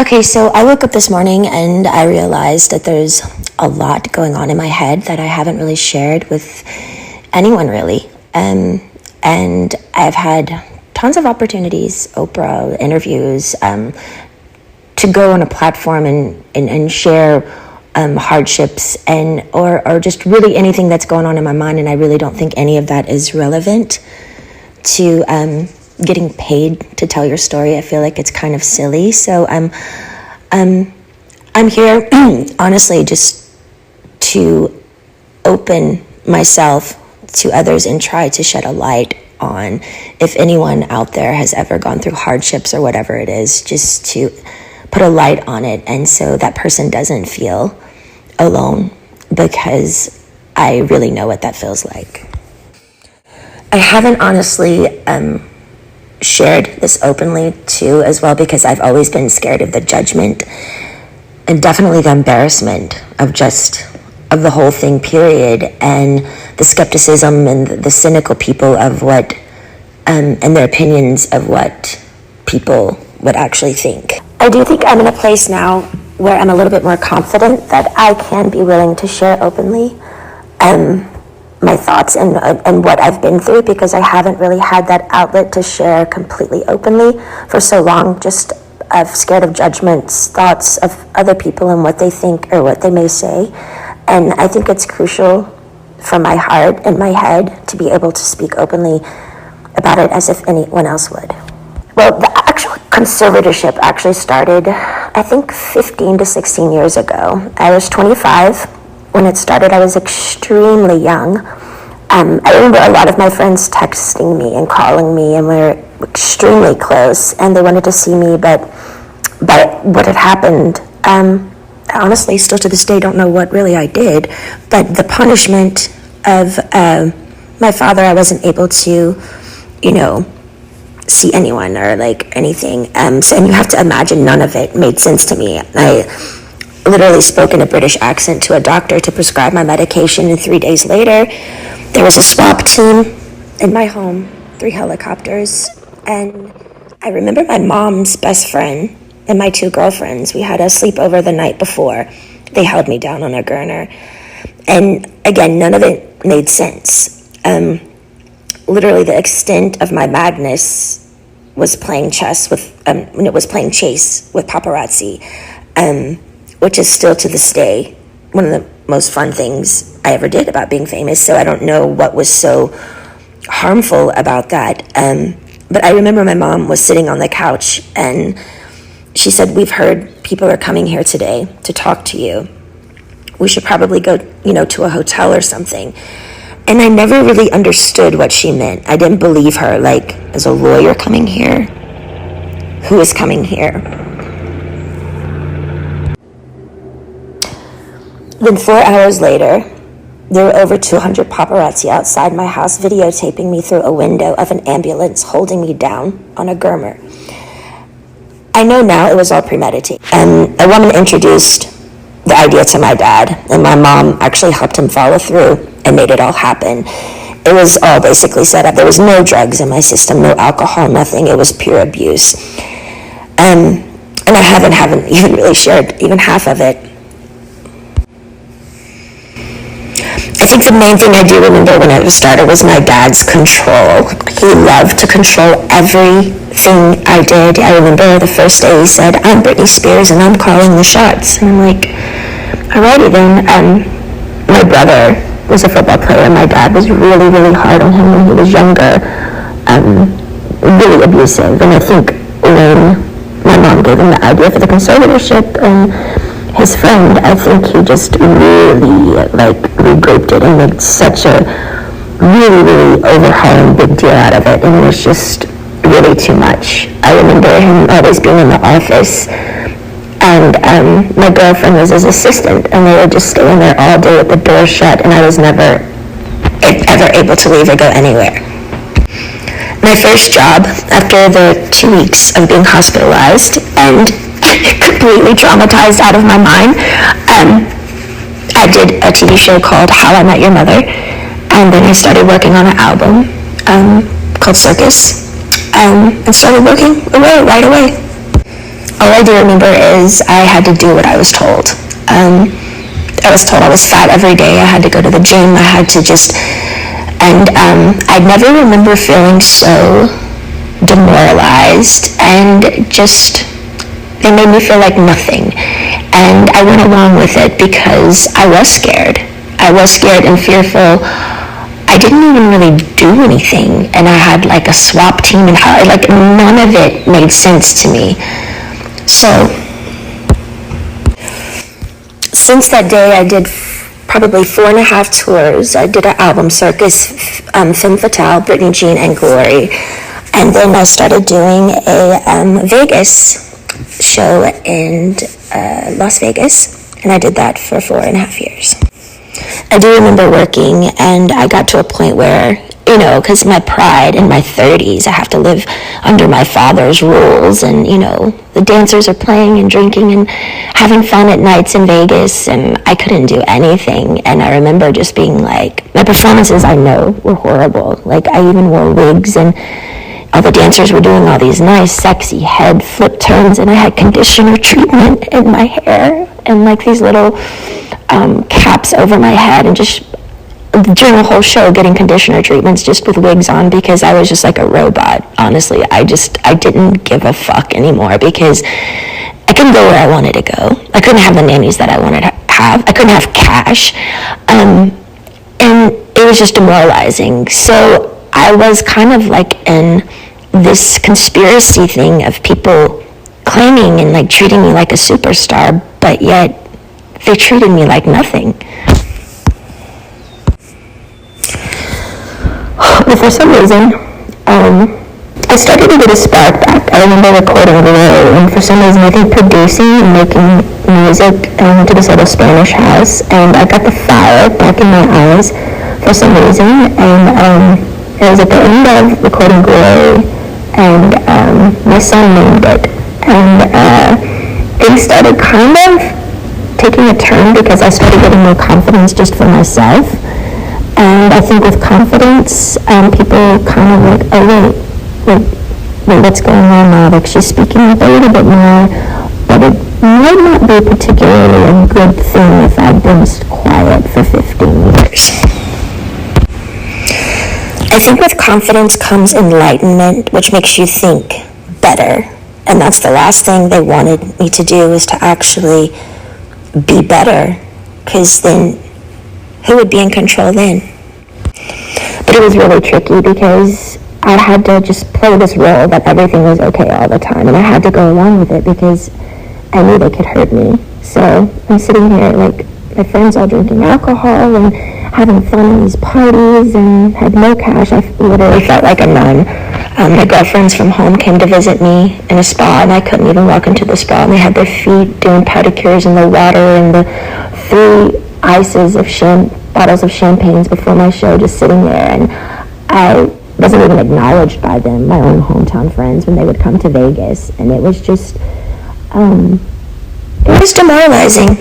Okay, so I woke up this morning and I realized that there's a lot going on in my head that I haven't really shared with anyone really. And I've had tons of opportunities, Oprah, interviews, to go on a platform and share hardships or just really anything that's going on in my mind. And I really don't think any of that is relevant to getting paid to tell your story. I feel like it's kind of silly. So I'm here honestly just to open myself to others and try to shed a light on if anyone out there has ever gone through hardships or whatever it is, just to put a light on it, and so that person doesn't feel alone, because I really know what that feels like. I haven't honestly shared this openly too as well, because I've always been scared of the judgment and definitely the embarrassment of the whole thing, period, and the skepticism and the cynical people of what and their opinions of what people would actually think. I do think I'm in a place now where I'm a little bit more confident that I can be willing to share openly my thoughts and what I've been through, because I haven't really had that outlet to share completely openly for so long, just scared of judgments, thoughts of other people and what they think or what they may say. And I think it's crucial for my heart and my head to be able to speak openly about it as if anyone else would. Well, the actual conservatorship actually started, I think, 15 to 16 years ago. I was 25 when it started. I was extremely young. I remember a lot of my friends texting me and calling me, and we were extremely close, and they wanted to see me, but what had happened, I honestly still to this day don't know what really I did, but the punishment of my father, I wasn't able to, see anyone or like anything. So, and you have to imagine none of it made sense to me. I literally spoke in a British accent to a doctor to prescribe my medication, and 3 days later, there was a swap team in my home, 3 helicopters, and I remember my mom's best friend and my 2 girlfriends. We had a sleepover the night before. They held me down on a gurner, and again, none of it made sense. Literally, the extent of my madness was playing chess with, when it was playing chase with paparazzi, which is still to this day one of the most fun things I ever did about being famous. So I don't know what was so harmful about that. But I remember my mom was sitting on the couch and she said, "We've heard people are coming here today to talk to you. We should probably go, to a hotel or something." And I never really understood what she meant. I didn't believe her. Like, is a lawyer coming here? Who is coming here? Then 4 hours later, there were over 200 paparazzi outside my house videotaping me through a window of an ambulance, holding me down on a gurner. I know now it was all premeditated. And a woman introduced the idea to my dad, and my mom actually helped him follow through and made it all happen. It was all basically set up. There was no drugs in my system, no alcohol, nothing. It was pure abuse. And I haven't even really shared even half of it. I think the main thing I do remember when it started was my dad's control. He loved to control everything I did. I remember the first day he said, "I'm Britney Spears and I'm calling the shots." And I'm like, alrighty then. My brother was a football player. My dad was really, really hard on him when he was younger. Really abusive. And I think when my mom gave him the idea for the conservatorship and his friend, I think he just really regrouped it and made such a really, really overhauling big deal out of it, and it was just really too much. I remember him always being in the office, and my girlfriend was his assistant, and they would just stay in there all day with the door shut, and I was never ever able to leave or go anywhere. My first job, after the 2 weeks of being hospitalized and completely traumatized out of my mind, I did a TV show called How I Met Your Mother, and then I started working on an album called Circus, and started working away right away. All I do remember is I had to do what I was told. I was told I was fat every day. I had to go to the gym. I had to just, and I never remember feeling so demoralized, and just, it made me feel like nothing. And I went along with it because I was scared. I was scared and fearful. I didn't even really do anything, and I had like a swap team, and like none of it made sense to me. So since that day, I did probably 4.5 tours. I did an album circus, Femme Fatale, Britney Jean, and Glory. And then I started doing a Vegas show in Las Vegas, and I did that for 4.5 years. I do remember working, and I got to a point where, because my pride in my 30s, I have to live under my father's rules, and, the dancers are playing and drinking and having fun at nights in Vegas, and I couldn't do anything. And I remember just being like, my performances, I know, were horrible. Like, I even wore wigs, and all the dancers were doing all these nice, sexy head flip turns, and I had conditioner treatment in my hair, and like these little caps over my head, and just during the whole show getting conditioner treatments just with wigs on, because I was just like a robot. Honestly, I didn't give a fuck anymore, because I couldn't go where I wanted to go. I couldn't have the nannies that I wanted to have. I couldn't have cash, and it was just demoralizing. So I was kind of like in this conspiracy thing of people claiming and like treating me like a superstar, but yet they treated me like nothing. But for some reason, I started to get a spark back. I remember recording Glory, and for some reason I think producing and making music, and I went to this little Spanish house, and I got the fire back in my eyes for some reason, and it was at the end of recording Glory, and my son named it, and things started kind of taking a turn, because I started getting more confidence just for myself. And I think with confidence, people kind of like, oh wait, what's going on now? Like, she's speaking up a little bit more, but it might not be particularly a good thing if I've been quiet for 15 years. I think with confidence comes enlightenment, which makes you think better. And that's the last thing they wanted me to do, was to actually be better, because then who would be in control then? But it was really tricky, because I had to just play this role that everything was okay all the time, and I had to go along with it because I knew they could hurt me. So I'm sitting here, like, my friends all drinking alcohol and having fun in these parties, and had no cash. I literally felt like a nun. My girlfriends from home came to visit me in a spa, and I couldn't even walk into the spa, and they had their feet doing pedicures in the water, and the 3 ices of bottles of champagnes before my show, just sitting there, and I wasn't even acknowledged by them, my own hometown friends, when they would come to Vegas, and it was just, it was demoralizing,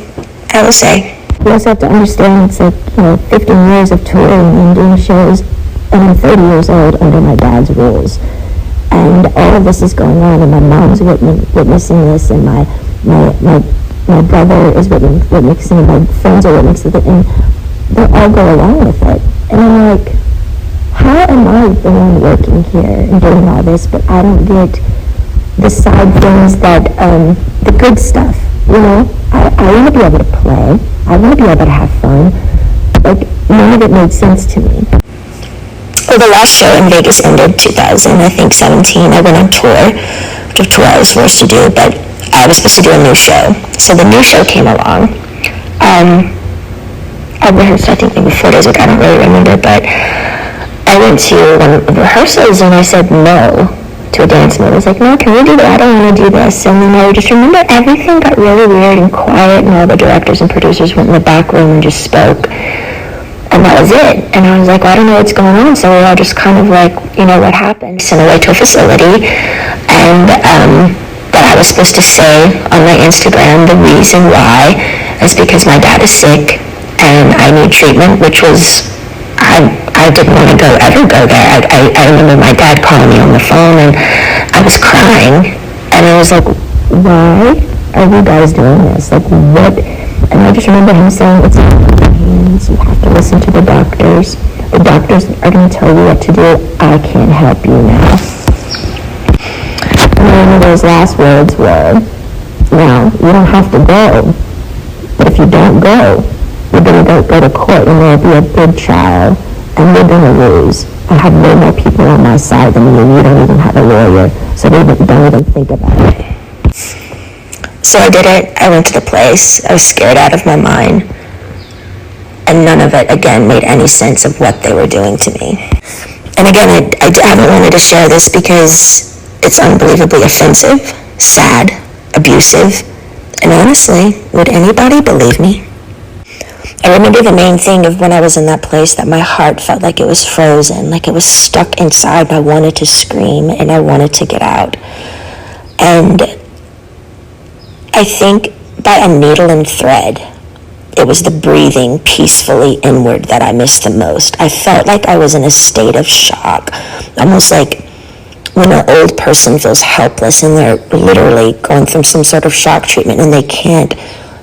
I will say. You also have to understand, it's like, 15 years of touring and doing shows, and I'm 30 years old under my dad's rules, and all of this is going on, and my mom's witnessing this, and my brother is witnessing, and my friends are witnessing it, and they all go along with it. And I'm like, how am I the one working here and doing all this, but I don't get the side things that, the good stuff, I want to be able to play. I want to be able to have fun. Like, none of it made sense to me. Well, the last show in Vegas ended 2017. I went on tour, which of tour I was forced to do, but I was supposed to do a new show. So the new show came along. I rehearsed, I think, maybe 4 days ago. I don't really remember, but I went to one of the rehearsals, and I said no to a dance move. I was like, no, can we do that? I don't want to do this. And then I just remember everything got really weird and quiet, and all the directors and producers went in the back room and just spoke. And that was it. And I was like, well, I don't know what's going on. So we all just kind of like, what happened? Sent away to a facility, and that I was supposed to say on my Instagram the reason why is because my dad is sick and I need treatment, which was, I didn't want to ever go there. I remember my dad calling me on the phone, and I was crying, and I was like, why are you guys doing this? Like, what? And I just remember him saying, it's in your hands, you have to listen to the doctors. The doctors are going to tell you what to do. I can't help you now. And one of those last words were, now, you don't have to go, but if you don't go, you're going to go to court, and there'll be a big trial, and you're going to lose. I have way more people on my side than you. You don't even have a lawyer, so don't even think about it. So I did it. I went to the place. I was scared out of my mind. And none of it, again, made any sense of what they were doing to me. And again, I haven't wanted to share this because it's unbelievably offensive, sad, abusive, and honestly, would anybody believe me? I remember the main thing of when I was in that place, that my heart felt like it was frozen, like it was stuck inside. I wanted to scream and I wanted to get out. And I think by a needle and thread, it was the breathing peacefully inward that I missed the most. I felt like I was in a state of shock, almost like when an old person feels helpless and they're literally going through some sort of shock treatment and they can't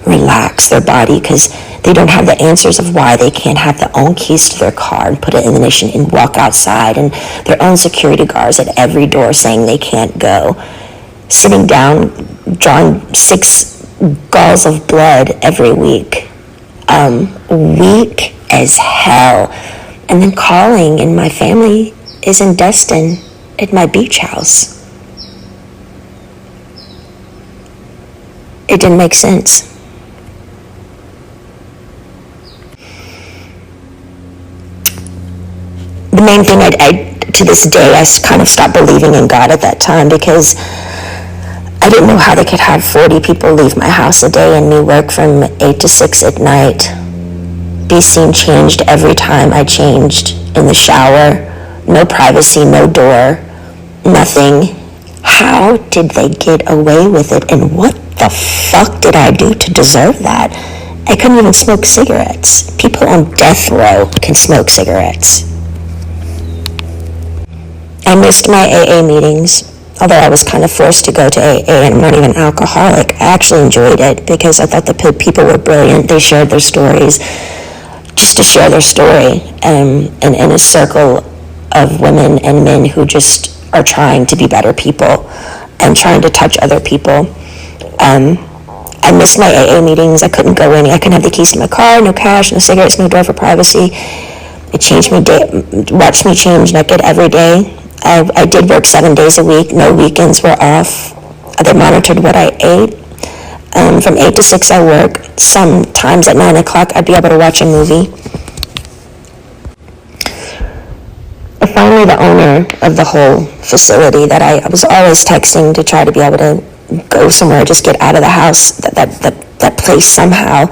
relax their body because they don't have the answers of why they can't have their own keys to their car and put it in the ignition and walk outside, and their own security guards at every door saying they can't go, sitting down, drawing 6 galls of blood every week, weak as hell, and then calling, and my family is in Destin at my beach house. It didn't make sense. The main thing, to this day, I kind of stopped believing in God at that time because I didn't know how they could have 40 people leave my house a day and me work from 8 to 6 at night, be seen changed every time I changed in the shower, no privacy, no door, nothing. How did they get away with it, and what the fuck did I do to deserve that? I couldn't even smoke cigarettes. People on death row can smoke cigarettes. I missed my AA meetings, although I was kind of forced to go to AA, and I'm not even an alcoholic. I actually enjoyed it because I thought the people were brilliant. They shared their stories, just to share their story, and in a circle of women and men who just are trying to be better people and trying to touch other people. I missed my AA meetings. I couldn't go in. I couldn't have the keys to my car, no cash, no cigarettes, no door for privacy. It changed me, watched me change naked every day. I did work 7 days a week. No weekends were off. They monitored what I ate. From 8 to 6 I worked. Sometimes at 9 o'clock I'd be able to watch a movie. Finally, the owner of the whole facility that I was always texting to try to be able to go somewhere, just get out of the house, that place somehow,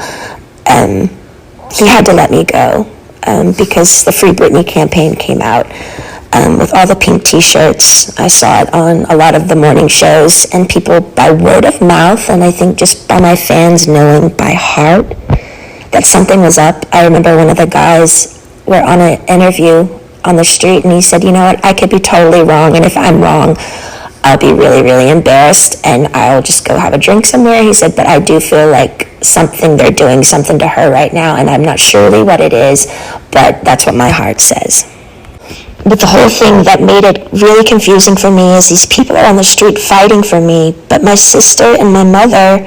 he had to let me go because the Free Britney campaign came out with all the pink t-shirts. I saw it on a lot of the morning shows, and people by word of mouth, and I think just by my fans knowing by heart that something was up. I remember one of the guys were on an interview on the street, and he said, you know what, I could be totally wrong, and if I'm wrong, I'll be really, really embarrassed, and I'll just go have a drink somewhere. He said, but I do feel like they're doing something to her right now, and I'm not surely what it is, but that's what my heart says. But the whole thing that made it really confusing for me is these people are on the street fighting for me, but my sister and my mother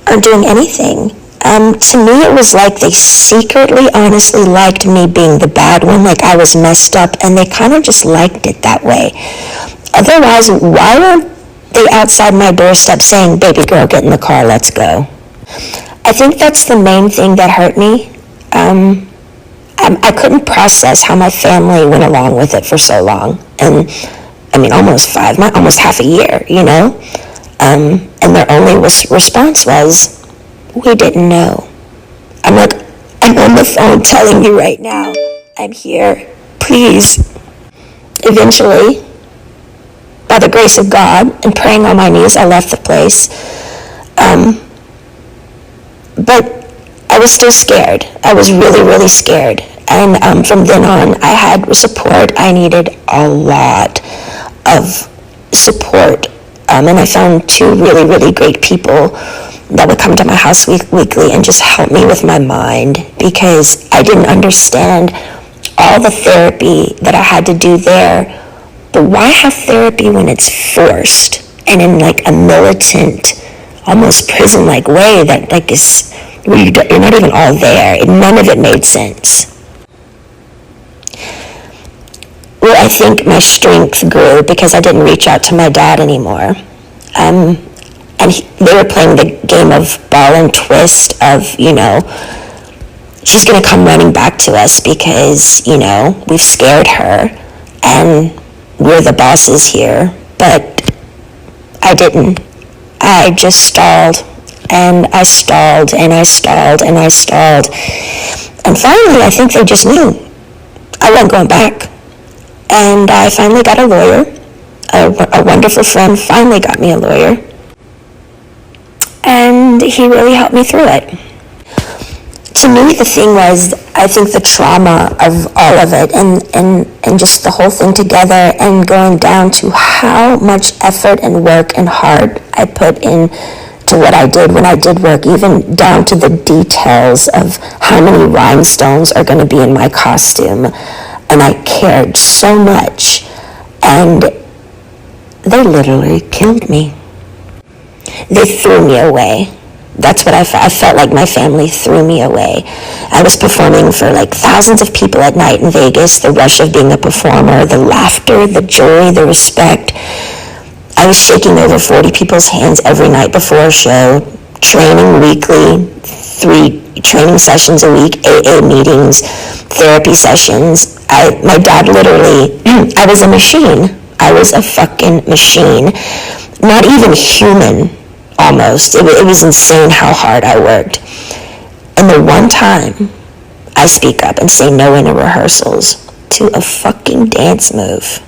aren't doing anything. To me, it was like they secretly, honestly liked me being the bad one, like I was messed up, and they kind of just liked it that way. Otherwise, why weren't they outside my doorstep saying, baby girl, get in the car, let's go? I think that's the main thing that hurt me. I couldn't process how my family went along with it for so long. And, I mean, almost half a year, you know? And their only response was, we didn't know. I'm like, I'm on the phone telling you right now, I'm here, please. Eventually, by the grace of God and praying on my knees, I left the place. But I was still scared. I was really, really scared. And from then on, I had support. I needed a lot of support And I found two really, really great people that would come to my house weekly and just help me with my mind, because I didn't understand all the therapy that I had to do there. But why have therapy when it's forced and in like a militant, almost prison-like way that like is where you're not even all there? None of it made sense. Well, I think my strength grew because I didn't reach out to my dad anymore. And they were playing the game of ball and twist of, she's going to come running back to us because, we've scared her and we're the bosses here. But I didn't. I just stalled, and I stalled, and I stalled, and I stalled. And finally, I think they just knew I wasn't going back. And I finally got a lawyer. A wonderful friend finally got me a lawyer. And he really helped me through it. To me, the thing was, I think the trauma of all of it and just the whole thing together, and going down to how much effort and work and heart I put in to what I did when I did work, even down to the details of how many rhinestones are going to be in my costume. And I cared so much. And they literally killed me. They threw me away. That's what I felt like my family threw me away. I was performing for like thousands of people at night in Vegas, the rush of being a performer, the laughter, the joy, the respect. I was shaking over 40 people's hands every night before a show, training weekly, 3 training sessions a week, AA meetings, therapy sessions. My dad literally, I was a machine. I was a fucking machine. Not even human. Almost. It was insane how hard I worked. And the one time I speak up and say no in the rehearsals to a fucking dance move,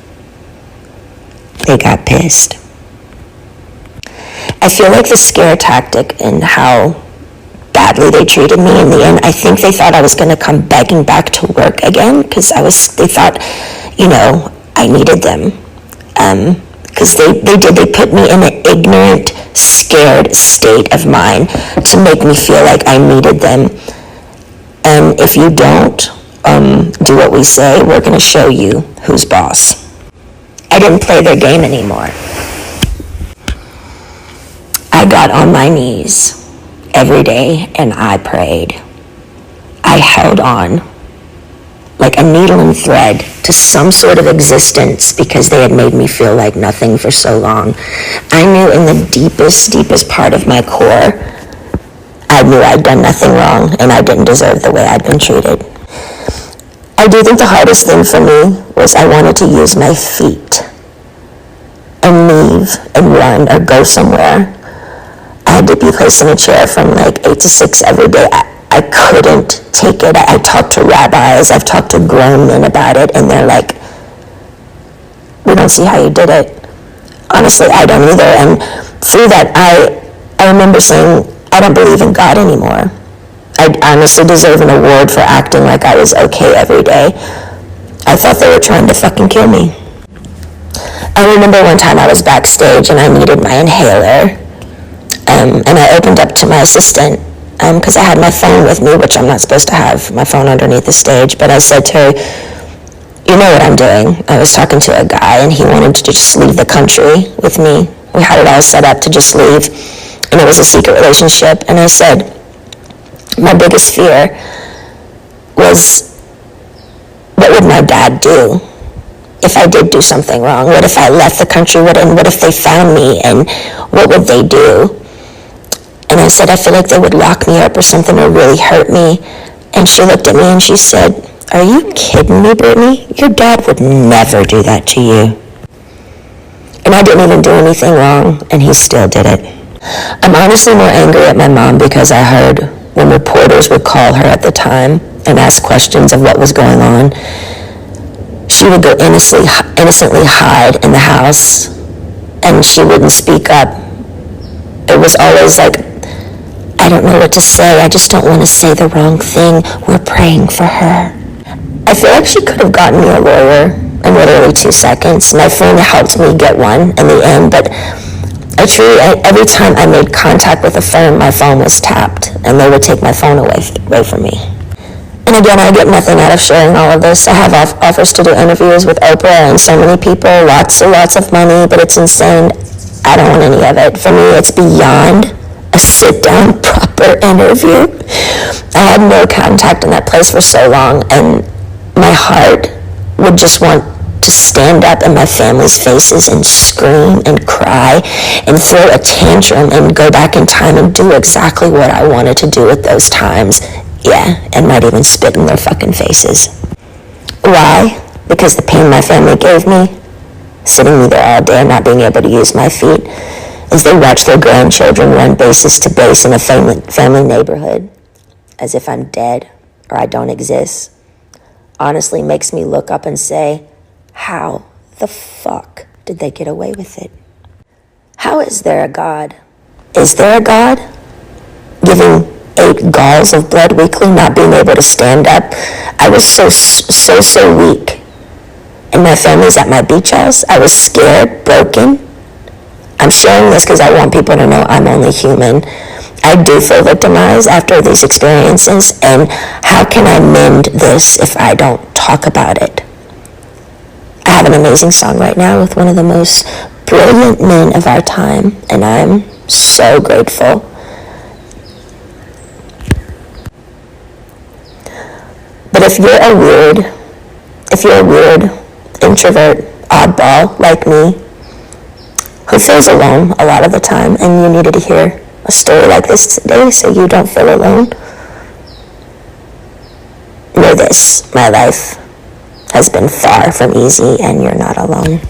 they got pissed. I feel like the scare tactic and how badly they treated me in the end, I think they thought I was going to come begging back to work again, because they thought, I needed them. Because they put me in an ignorant, scared state of mind to make me feel like I needed them. And if you don't do what we say, we're going to show you who's boss. I didn't play their game anymore. I got on my knees every day and I prayed. I held on like a needle and thread to some sort of existence, because they had made me feel like nothing for so long. I knew in the deepest part of my core, I knew I'd done nothing wrong and I didn't deserve the way I'd been treated. I do think the hardest thing for me was I wanted to use my feet and leave and run or go somewhere. I had to be placed in a chair from like 8 to 6 every day. I couldn't take it. I talked to rabbis, I've talked to grown men about it, and they're like, we don't see how you did it. Honestly, I don't either. And through that, I remember saying, I don't believe in God anymore. I honestly deserve an award for acting like I was okay every day. I thought they were trying to fucking kill me. I remember one time I was backstage and I needed my inhaler. And I opened up to my assistant, because I had my phone with me, which I'm not supposed to have my phone underneath the stage, but I said to her, you know what I'm doing. I was talking to a guy and he wanted to just leave the country with me. We had it all set up to just leave, and it was a secret relationship. And I said, my biggest fear was, what would my dad do if I did do something wrong? What if I left the country? What if they found me, and what would they do? And I said, I feel like they would lock me up or something, or really hurt me. And she looked at me and she said, are you kidding me, Brittany? Your dad would never do that to you. And I didn't even do anything wrong, and he still did it. I'm honestly more angry at my mom because I heard when reporters would call her at the time and ask questions of what was going on, she would go innocently hide in the house, and she wouldn't speak up. It was always like, I don't know what to say. I just don't want to say the wrong thing. We're praying for her. I feel like she could have gotten me a lawyer in literally 2 seconds. My friend helped me get one in the end, but Every time I made contact with a phone, my phone was tapped, and they would take my phone away from me. And again, I get nothing out of sharing all of this. I have offers to do interviews with Oprah and so many people, lots and lots of money, but it's insane. I don't want any of it. For me, it's beyond a sit-down, proper interview. I had no contact in that place for so long, and my heart would just want to stand up in my family's faces and scream and cry and throw a tantrum and go back in time and do exactly what I wanted to do at those times. Yeah, and might even spit in their fucking faces. Why? Because the pain my family gave me, sitting me there all day and not being able to use my feet, as they watch their grandchildren run bases to base in a family neighborhood, as if I'm dead or I don't exist, honestly makes me look up and say, how the fuck did they get away with it? How is there a God? Is there a God? Giving 8 galls of blood weekly, not being able to stand up. I was so weak. And my family's at my beach house. I was scared, broken. I'm sharing this because I want people to know I'm only human. I do feel victimized after these experiences, and how can I mend this if I don't talk about it? I have an amazing song right now with one of the most brilliant men of our time, and I'm so grateful. But if you're a weird introvert, oddball like me, who feels alone a lot of the time, and you needed to hear a story like this today so you don't feel alone, know this, my life has been far from easy, and you're not alone.